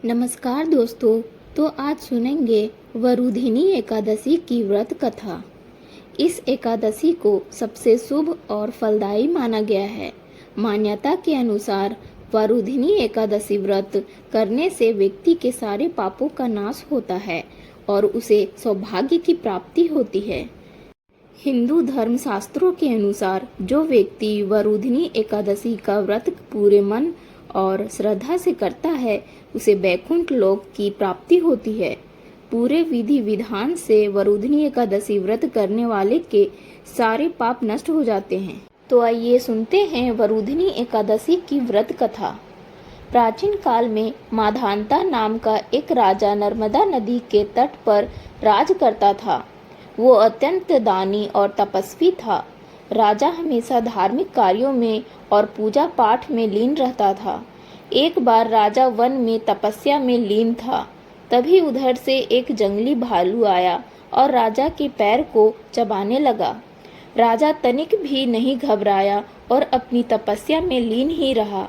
नमस्कार दोस्तों। तो आज सुनेंगे वरुधिनी एकादशी की व्रत कथा। इस एकादशी को सबसे शुभ और फलदायी माना गया है। मान्यता के अनुसार वरुधिनी एकादशी व्रत करने से व्यक्ति के सारे पापों का नाश होता है और उसे सौभाग्य की प्राप्ति होती है। हिंदू धर्म शास्त्रों के अनुसार जो व्यक्ति वरुधिनी एकादशी का व्रत पूरे मन और श्रद्धा से करता है उसे वैकुंठ लोक की प्राप्ति होती है। पूरे विधि विधान से वरुधिनी एकादशी व्रत करने वाले के सारे पाप नष्ट हो जाते हैं। तो आइए सुनते हैं वरुधिनी एकादशी की व्रत कथा। प्राचीन काल में माधांता नाम का एक राजा नर्मदा नदी के तट पर राज करता था। वो अत्यंत दानी और तपस्वी था। राजा हमेशा धार्मिक कार्यों में और पूजा पाठ में लीन रहता था। एक बार राजा वन में तपस्या में लीन था, तभी उधर से एक जंगली भालू आया और राजा के पैर को चबाने लगा। राजा तनिक भी नहीं घबराया और अपनी तपस्या में लीन ही रहा,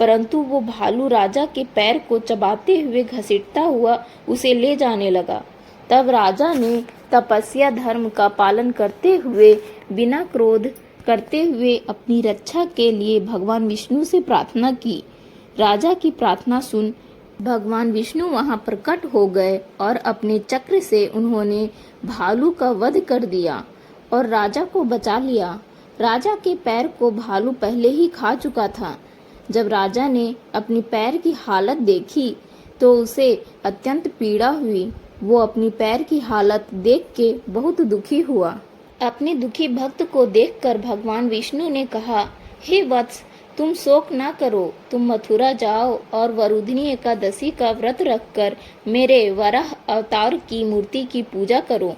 परंतु वो भालू राजा के पैर को चबाते हुए घसीटता हुआ उसे ले जाने लगा। तब राजा ने तपस्या धर्म का पालन करते हुए बिना क्रोध करते हुए अपनी रक्षा के लिए भगवान विष्णु से प्रार्थना की। राजा की प्रार्थना सुन भगवान विष्णु वहां प्रकट हो गए और अपने चक्र से उन्होंने भालू का वध कर दिया और राजा को बचा लिया। राजा के पैर को भालू पहले ही खा चुका था। जब राजा ने अपनी पैर की हालत देखी तो उसे अत्यंत पीड़ा हुई। वो अपनी पैर की हालत देख के बहुत दुखी हुआ। अपने दुखी भक्त को देखकर भगवान विष्णु ने कहा, हे वत्स, तुम शोक ना करो। तुम मथुरा जाओ और वरुधिनी एकादशी का व्रत रखकर मेरे वराह अवतार की मूर्ति की पूजा करो।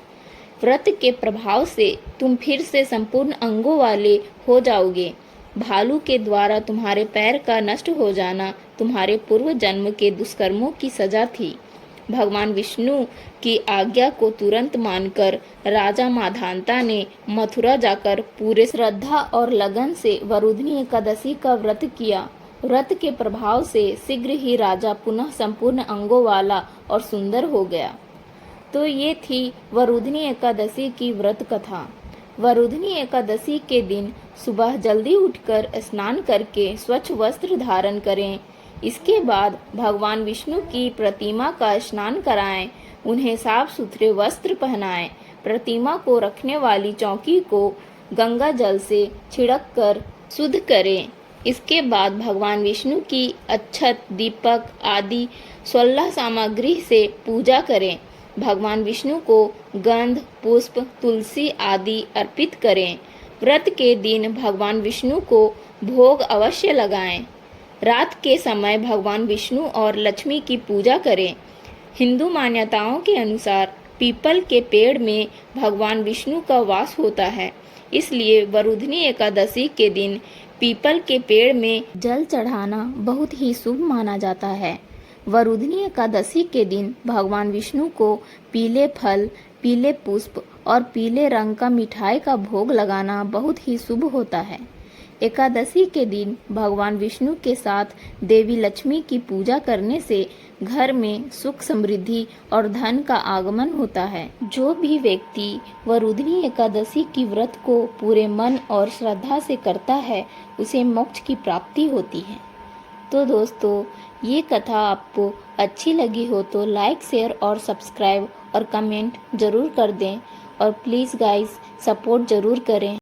व्रत के प्रभाव से तुम फिर से संपूर्ण अंगों वाले हो जाओगे। भालू के द्वारा तुम्हारे पैर का नष्ट हो जाना तुम्हारे पूर्व जन्म के दुष्कर्मों की सजा थी। भगवान विष्णु की आज्ञा को तुरंत मानकर राजा माधांता ने मथुरा जाकर पूरे श्रद्धा और लगन से वरुधिनी एकादशी का व्रत किया। व्रत के प्रभाव से शीघ्र ही राजा पुनः संपूर्ण अंगों वाला और सुंदर हो गया। तो ये थी वरुधिनी एकादशी की व्रत कथा। वरुधिनी एकादशी के दिन सुबह जल्दी उठकर स्नान करके स्वच्छ वस्त्र धारण करें। इसके बाद भगवान विष्णु की प्रतिमा का स्नान कराएं, उन्हें साफ सुथरे वस्त्र पहनाएं। प्रतिमा को रखने वाली चौकी को गंगा जल से छिड़क कर शुद्ध करें। इसके बाद भगवान विष्णु की अक्षत, दीपक आदि 16 सामग्री से पूजा करें। भगवान विष्णु को गंध, पुष्प, तुलसी आदि अर्पित करें। व्रत के दिन भगवान विष्णु को भोग अवश्य लगाएं। रात के समय भगवान विष्णु और लक्ष्मी की पूजा करें। हिंदू मान्यताओं के अनुसार पीपल के पेड़ में भगवान विष्णु का वास होता है, इसलिए वरुधिनी एकादशी के दिन पीपल के पेड़ में जल चढ़ाना बहुत ही शुभ माना जाता है। वरुधिनी एकादशी के दिन भगवान विष्णु को पीले फल, पीले पुष्प और पीले रंग का मिठाई का भोग लगाना बहुत ही शुभ होता है। एकादशी के दिन भगवान विष्णु के साथ देवी लक्ष्मी की पूजा करने से घर में सुख, समृद्धि और धन का आगमन होता है। जो भी व्यक्ति वरुधिनी एकादशी की व्रत को पूरे मन और श्रद्धा से करता है उसे मोक्ष की प्राप्ति होती है। तो दोस्तों, ये कथा आपको अच्छी लगी हो तो लाइक, शेयर और सब्सक्राइब और कमेंट जरूर कर दें और प्लीज़ गाइस सपोर्ट जरूर करें।